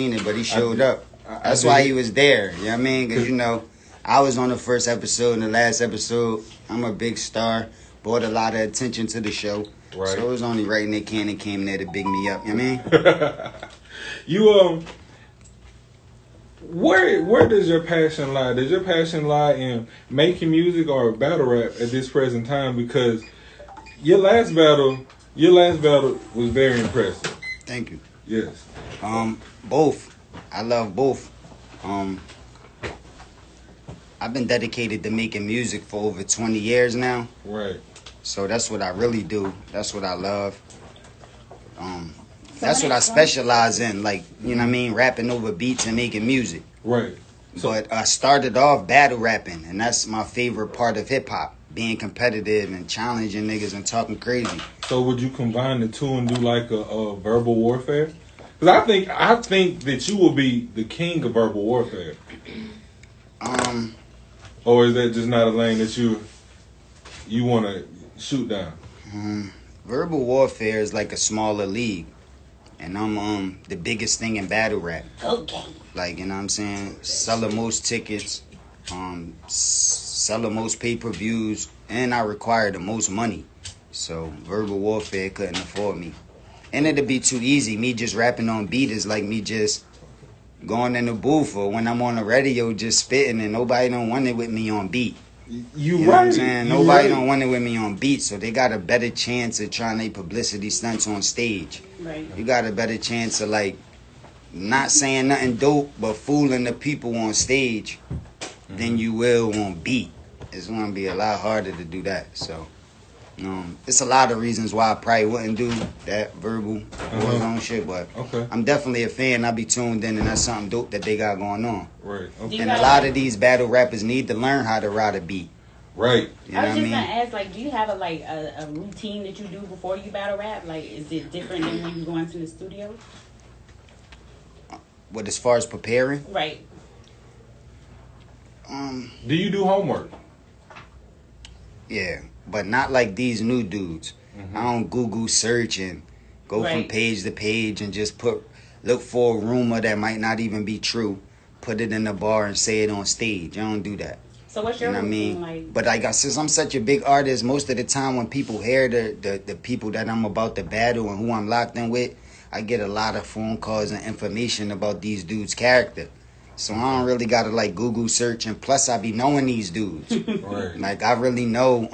it, but he showed up. That's why he was there. You know what I mean? Because, you know, I was on the first episode and the last episode. I'm a big star. Brought a lot of attention to the show. Right. So it was only right Nick Cannon came there to big me up. You know what I mean? You, where does your passion lie? Does your passion lie in making music or battle rap at this present time? Because your last battle was very impressive. Thank you. Yes. Both. I love both. I've been dedicated to making music for over 20 years now. Right. So that's what I really do. That's what I love. That's what I specialize in. Like, you know what I mean? Rapping over beats and making music. Right. But I started off battle rapping, and that's my favorite part of hip-hop. Being competitive and challenging niggas and talking crazy. So would you combine the two and do like a verbal warfare? Because I think that you will be the king of verbal warfare. Or is that just not a lane that you want to shoot down? Verbal warfare is like a smaller league, and I'm the biggest thing in battle rap. Okay. Like, you know what I'm saying? Sell the most tickets, sell the most pay-per-views, and I require the most money. So verbal warfare couldn't afford me. And it'd be too easy. Me just rapping on beat is like me just going in the booth or when I'm on the radio just spitting and nobody don't want it with me on beat. You know right. What I'm saying? Nobody don't want it with me on beat, so they got a better chance of trying their publicity stunts on stage. Right. You got a better chance of like not saying nothing dope but fooling the people on stage than you will on beat. It's gonna be a lot harder to do that. So it's a lot of reasons why I probably wouldn't do that verbal war zone shit, but I'm definitely a fan. I'll be tuned in, and that's something dope that they got going on. Right. Okay. And a lot of these battle rappers need to learn how to ride a beat. Right. You know I was just what gonna ask, like, do you have a routine that you do before you battle rap? Like, is it different than when you go into the studio? What, as far as preparing? Right. Do you do homework? Yeah, but not like these new dudes. I don't Google search and go from page to page and just look for a rumor that might not even be true, put it in the bar and say it on stage. I don't do that. So what's your routine like? But like, since I'm such a big artist, most of the time when people hear the people that I'm about to battle and who I'm locked in with, I get a lot of phone calls and information about these dudes' character. So I don't really gotta like Google search, and plus I be knowing these dudes. Right. Like I really know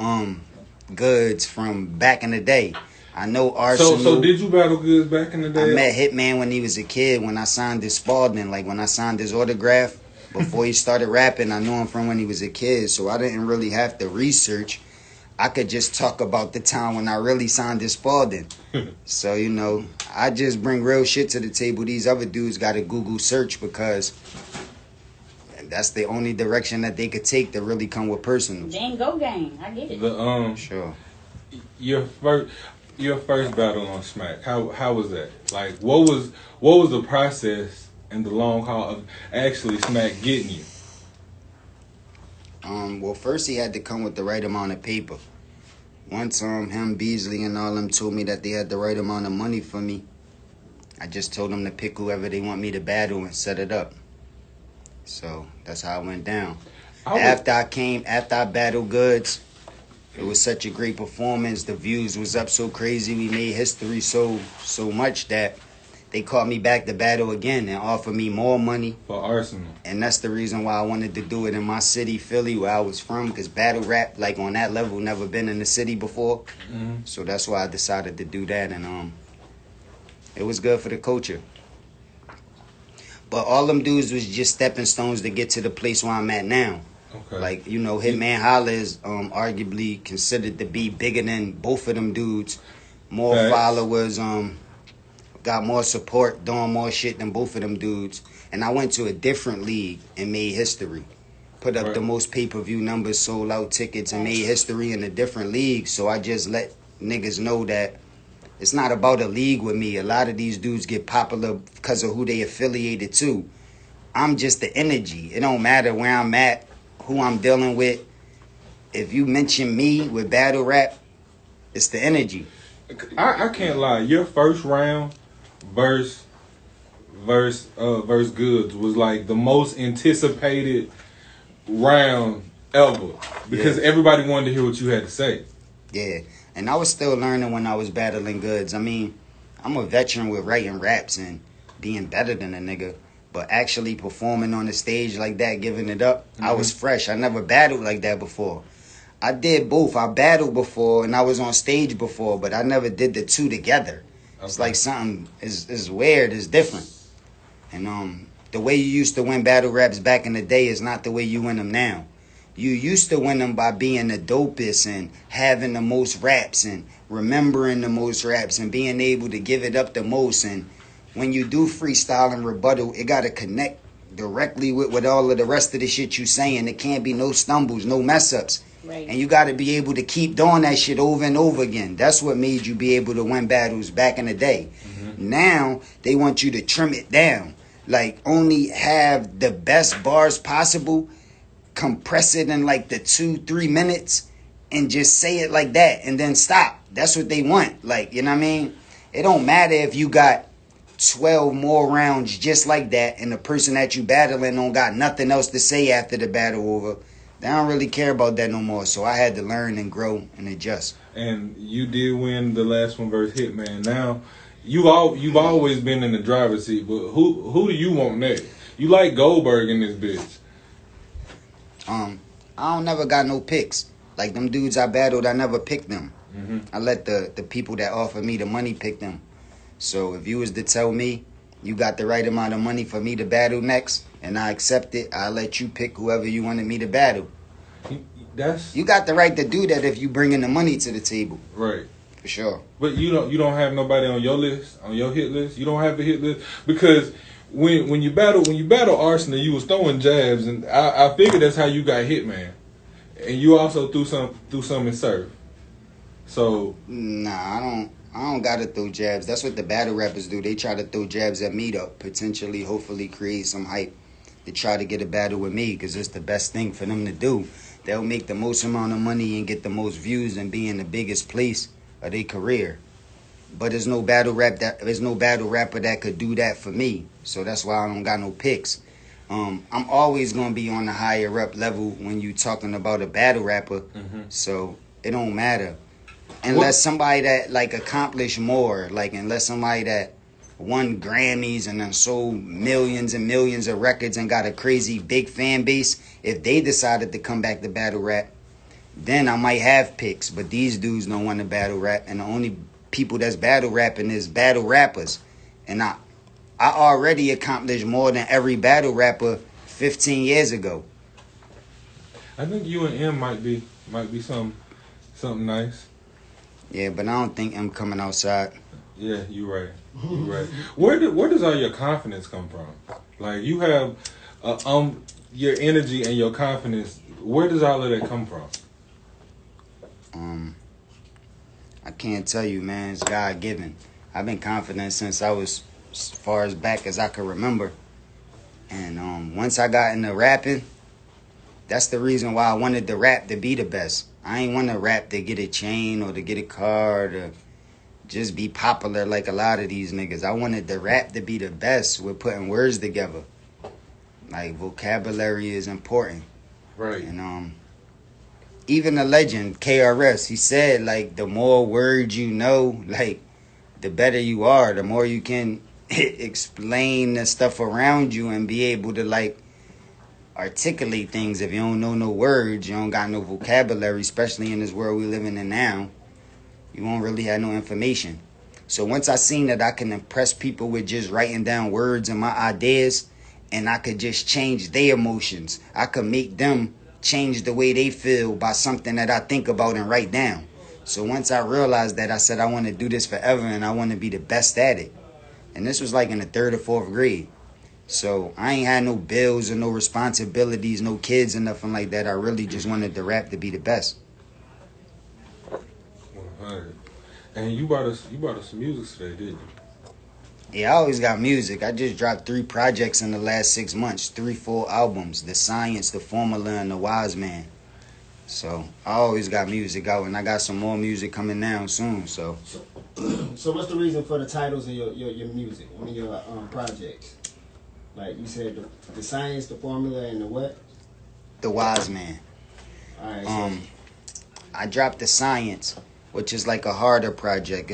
Goods from back in the day. I know Arsenal. So did you battle Goods back in the day? I met Hitman when he was a kid. When I signed his Spalding, like when I signed his autograph before he started rapping, I knew him from when he was a kid. So I didn't really have to research. I could just talk about the time when I really signed his Spalding. So, you know, I just bring real shit to the table. These other dudes got to Google search because that's the only direction that they could take to really come with personals. Gang go gang. I get it. Sure. Your first battle on Smack, how was that? Like, what was the process and the long haul of actually Smack getting you? Well, first he had to come with the right amount of paper. Once him, Beasley, and all them told me that they had the right amount of money for me, I just told them to pick whoever they want me to battle and set it up. So that's how it went down. After I battled Goods, it was such a great performance. The views was up so crazy. We made history so much that they called me back to battle again and offered me more money. For Arsenal. And that's the reason why I wanted to do it in my city, Philly, where I was from, because battle rap, like on that level, never been in the city before. So that's why I decided to do that, and it was good for the culture. But all them dudes was just stepping stones to get to the place where I'm at now. Okay. Like, you know, Hitman Holla is arguably considered to be bigger than both of them dudes. More followers, got more support, doing more shit than both of them dudes. And I went to a different league and made history. Put up the most pay-per-view numbers, sold out tickets, and made history in a different league. So I just let niggas know that it's not about a league with me. A lot of these dudes get popular because of who they affiliated to. I'm just the energy. It don't matter where I'm at, who I'm dealing with. If you mention me with battle rap, it's the energy. I can't lie. Your first round versus versus Goods was like the most anticipated round ever because everybody wanted to hear what you had to say. Yeah, and I was still learning when I was battling Goods. I mean, I'm a veteran with writing raps and being better than a nigga. But actually performing on the stage like that, giving it up, I was fresh. I never battled like that before. I did both. I battled before and I was on stage before, but I never did the two together. Okay. It's like something is weird, it's different. And the way you used to win battle raps back in the day is not the way you win them now. You used to win them by being the dopest and having the most raps and remembering the most raps and being able to give it up the most. And when you do freestyle and rebuttal, it got to connect directly with all of the rest of the shit you saying. It can't be no stumbles, no mess ups. Right. And you got to be able to keep doing that shit over and over again. That's what made you be able to win battles back in the day. Now, they want you to trim it down. Like, only have the best bars possible, compress it in like the 2-3 minutes, and just say it like that, and then stop. That's what they want. Like, you know what I mean? It don't matter if you got 12 more rounds just like that, and the person that you battling don't got nothing else to say after the battle over. They don't really care about that no more. So I had to learn and grow and adjust. And you did win the last one versus Hitman. Now, you've always been in the driver's seat, but who do you want next? You like Goldberg in this bitch. I don't never got no picks. Like them dudes I battled, I never picked them. I let the people that offer me the money pick them. So if you was to tell me you got the right amount of money for me to battle next, and I accept it, I'll let you pick whoever you wanted me to battle. You got the right to do that if you bringing the money to the table. Right. For sure. But you don't have nobody on your list, on your hit list. You don't have the hit list because when you battle Arsenal, you was throwing jabs, and I figured that's how you got Hitman, and you also threw some in Surf. So nah, I don't gotta throw jabs. That's what the battle rappers do. They try to throw jabs at me to potentially, hopefully, create some hype to try to get a battle with me because it's the best thing for them to do. They'll make the most amount of money and get the most views and be in the biggest place of their career. But there's no battle rapper that could do that for me. So that's why I don't got no picks. I'm always gonna be on the higher up level when you talking about a battle rapper. So it don't matter. Unless somebody that like accomplished more, like unless somebody that won Grammys and then sold millions and millions of records and got a crazy big fan base, if they decided to come back to battle rap, then I might have picks. But these dudes don't want to battle rap, and the only people that's battle rapping is battle rappers. And I already accomplished more than every battle rapper 15 years ago. I think you and M might be something nice. Yeah, but I don't think M coming outside. Yeah, you right. You right. Where does all your confidence come from? Like you have your energy and your confidence. Where does all of that come from? I can't tell you, man. It's God given. I've been confident since I was as far as back as I could remember. And once I got into rapping, that's the reason why I wanted the rap to be the best. I ain't want to rap to get a chain or to get a car or to just be popular like a lot of these niggas. I wanted the rap to be the best with putting words together. Like, vocabulary is important. Right. And even a legend, KRS, he said, like, the more words you know, like, the better you are. The more you can explain the stuff around you and be able to, like, articulate things. If you don't know no words, you don't got no vocabulary, especially in this world we living in now, you won't really have no information. So once I seen that I can impress people with just writing down words and my ideas, and I could just change their emotions, I could make them change the way they feel by something that I think about and write down. So once I realized that, I said I want to do this forever and I want to be the best at it. And this was like in the 3rd or 4th grade. So I ain't had no bills or no responsibilities, no kids or nothing like that. I really just wanted the rap to be the best. 100. And you brought us some music today, didn't you? Yeah, I always got music. I just dropped 3 projects in the last 6 months, 3 full albums: The Science, The Formula, and The Wise Man. So I always got music out, and I got some more music coming down soon. So So what's the reason for the titles of your music? I mean your projects. Like you said, the science, the formula, and the what? The Wise Man. All right. So I dropped the Science, which is like a harder project.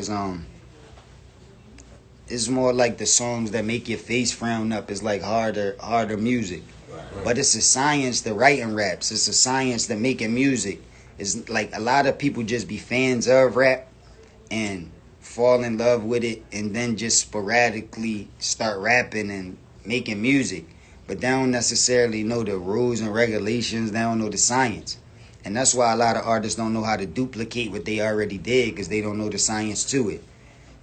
It's more like the songs that make your face frown up. It's like harder music. Right. But it's a science to writing raps. It's a science to making music. It's like a lot of people just be fans of rap and fall in love with it and then just sporadically start rapping and making music. But they don't necessarily know the rules and regulations. They don't know the science. And that's why a lot of artists don't know how to duplicate what they already did because they don't know the science to it.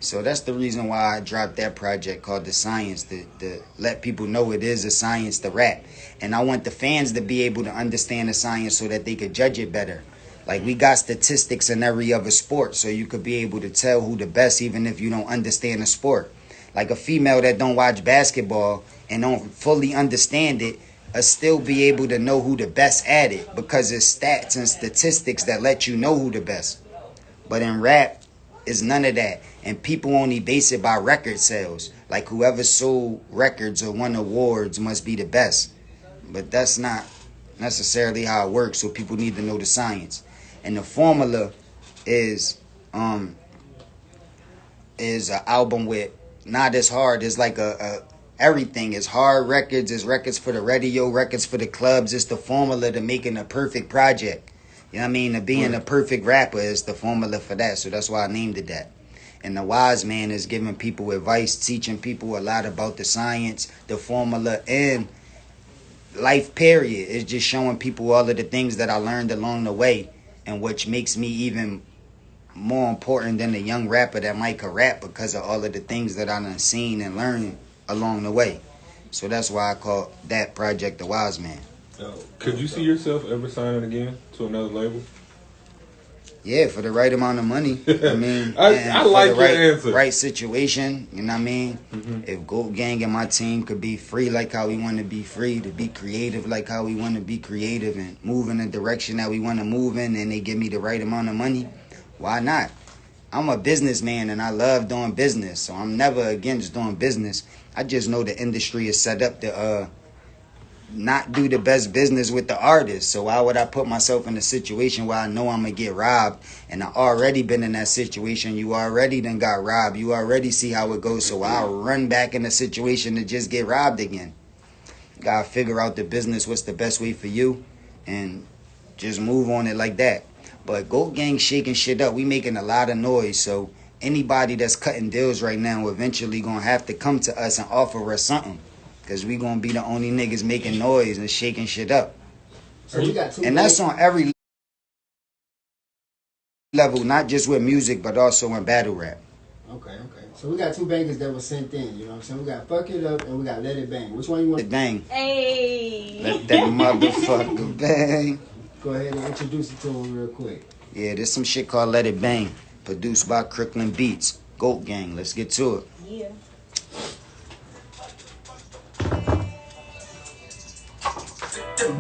So that's the reason why I dropped that project called The Science, to let people know it is a science to rap. And I want the fans to be able to understand the science so that they could judge it better. Like, we got statistics in every other sport, so you could be able to tell who the best even if you don't understand the sport. Like a female that don't watch basketball and don't fully understand it, still be able to know who the best at it because it's stats and statistics that let you know who the best. But in rap, it's none of that. And people only base it by record sales. Like whoever sold records or won awards must be the best. But that's not necessarily how it works, so people need to know the science. And the formula is an album with not as hard. It's like everything is hard records. It's records for the radio, records for the clubs. It's the formula to making a perfect project. You know what I mean? To being a perfect rapper is the formula for that. So that's why I named it that. And the Wise Man is giving people advice, teaching people a lot about the science, the formula, and life period. It's just showing people all of the things that I learned along the way, and which makes me even more important than the young rapper that might could rap because of all of the things that I done seen and learned along the way. So that's why I call that project The Wise Man. Could you see yourself ever signing again to another label? Yeah, for the right amount of money. I mean, I like your answer. Right situation, you know what I mean? Mm-hmm. If Goat Gang and my team could be free like how we want to be free, to be creative like how we want to be creative, and move in the direction that we want to move in, and they give me the right amount of money, why not? I'm a businessman and I love doing business, so I'm never against doing business. I just know the industry is set up to not do the best business with the artist. So why would I put myself in a situation where I know I'm gonna get robbed? And I already been in that situation. You already done got robbed. You already see how it goes. So I'll run back in a situation to just get robbed again. Gotta figure out the business, what's the best way for you, and just move on it like that. But Goat Gang shaking shit up. We making a lot of noise. So anybody that's cutting deals right now eventually gonna have to come to us and offer us something. Because we going to be the only niggas making noise and shaking shit up. So you got two and that's on every level, not just with music, but also in battle rap. Okay. So we got two bangers that were sent in, you know what I'm saying? We got Fuck It Up and we got Let It Bang. Which one you want? Let it bang. Hey. Let that motherfucker bang. Go ahead and introduce it to him real quick. Yeah, there's some shit called Let It Bang, produced by Crooklyn Beats. Goat Gang, let's get to it. Yeah.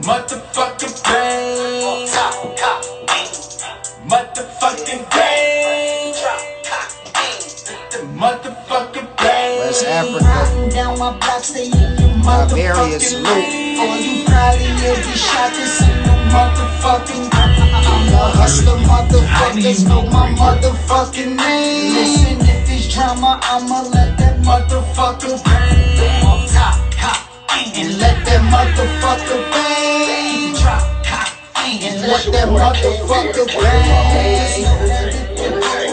Motherfucking bang. Motherfucking bang. Motherfucking bang. West Africa. Down my block, stay in your motherfucking lane. Or you probably every shot that's in your motherfucking brain. I'm a hustler, motherfuckers know my motherfucking name. Listen, if it's drama, I'ma let that motherfucker bang. On top, and let that motherfucker bang. Drop, and let that motherfucker bang.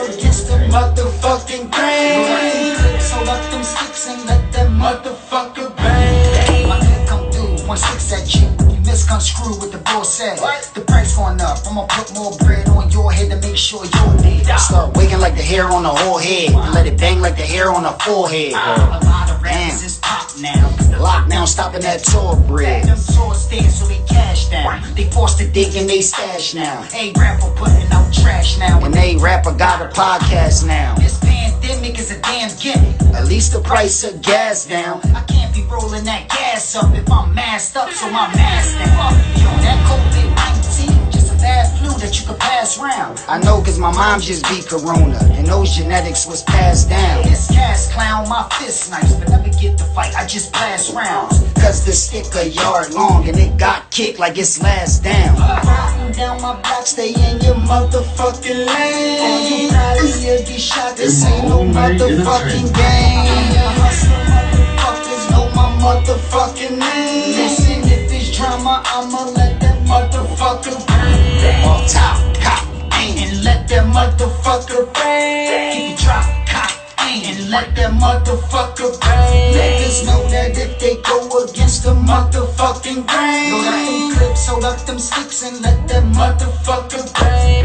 Against the motherfucking grain. So let them sticks and let that motherfucker bang. My nigga come through, 1-6 at you. You misconstrue with the bullshit. The price going up, I'ma put more bread on your head to make sure you're dead. Start waking like the hair on the whole head, and let it bang like the hair on the forehead. A lot of rappers is pop now. Lockdown stopping that tour bread. Them tours stand so they cash down. They forced to dig in they stash now. A rapper putting out trash now. And they rapper got a podcast now. This pandemic is a damn gimmick. At least the price of gas down. I can't be rolling that gas up if I'm masked up, so my mask down. Yo, that COVID-19 just bad flu that you could pass round. I know cause my mom just beat Corona, and those genetics was passed down. This cast clown, my fist nice, but never get the fight, I just blast rounds. Cause the stick a yard long, and it got kicked like it's last down. Riding down my block, stay in your motherfucking lane. Or you probably get shot, this ain't no motherfucking game. Hustler motherfuckers know my motherfucking name. Listen, if it's drama, I'ma let that motherfucker bang. Off top, cop, aim. And let that motherfucker bang. Keep it drop, cop, aim. And let that motherfucker bang. Niggas know that if they go against the motherfucking grain, load up them clips, hold up them sticks, and let that motherfucker bang.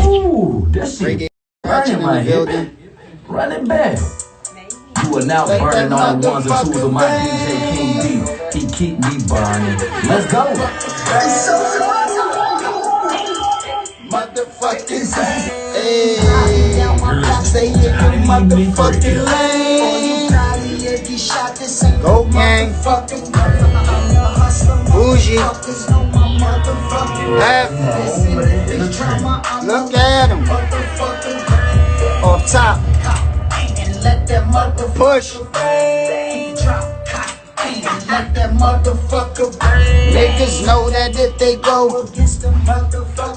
Ooh, that shit Ratchet burning in my the head. building. Run it back. You are now burning on the ones and twos of my DJ King D. He keep me burning. Let's go. Motherfuckers, hey, down my block, stay in your motherfucking lane. Or you probably get shot, this ain't Go gang. motherfucking game. I'm a hustler, Bougie. motherfuckers know my motherfucking Have. Listen, if it's drama, I'm Look at him. motherfucking bang. Off top, And let that motherfucker push. bang. Drop, cock, and let that motherfucker bang. Niggas know that if they go Against the motherfucker.